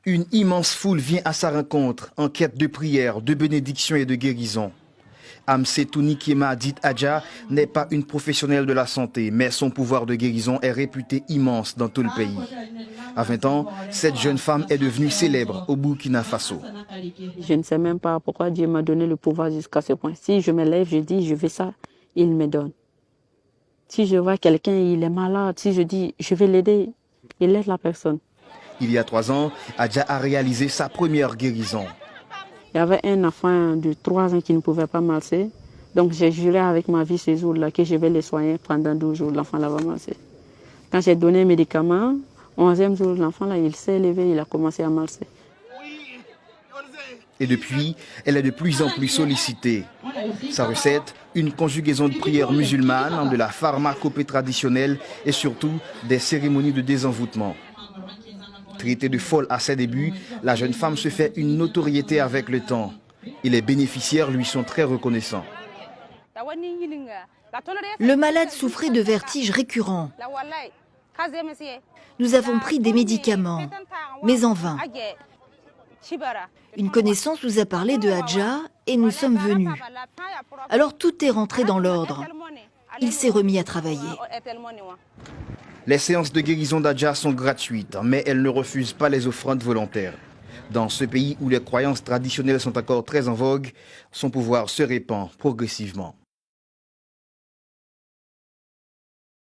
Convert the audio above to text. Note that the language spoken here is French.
Une immense foule vient à sa rencontre en quête de prière, de bénédiction et de guérison. Amsetou Nikema dit Adja n'est pas une professionnelle de la santé, mais son pouvoir de guérison est réputé immense dans tout le pays. À 20 ans, cette jeune femme est devenue célèbre au Burkina Faso. Je ne sais même pas pourquoi Dieu m'a donné le pouvoir jusqu'à ce point. Si je me lève, je dis je veux ça, il me donne. Si je vois quelqu'un, il est malade, si je dis je vais l'aider, il aide la personne. Il y a 3 ans, Adja a réalisé sa première guérison. Il y avait un enfant de 3 ans qui ne pouvait pas marcher. Donc j'ai juré avec ma vie ces jours-là que je vais les soigner pendant 12 jours. L'enfant là va marcher. Quand j'ai donné un médicament, 11e jour, l'enfant là, il s'est levé, il a commencé à marcher. Et depuis, elle est de plus en plus sollicitée. Sa recette, une conjugaison de prières musulmanes, de la pharmacopée traditionnelle et surtout des cérémonies de désenvoûtement. Traitée de folle à ses débuts, la jeune femme se fait une notoriété avec le temps. Et les bénéficiaires lui sont très reconnaissants. Le malade souffrait de vertiges récurrents. Nous avons pris des médicaments, mais en vain. Une connaissance nous a parlé de Adja et nous sommes venus. Alors tout est rentré dans l'ordre. Il s'est remis à travailler. Les séances de guérison d'Adja sont gratuites, mais elle ne refuse pas les offrandes volontaires. Dans ce pays où les croyances traditionnelles sont encore très en vogue, son pouvoir se répand progressivement.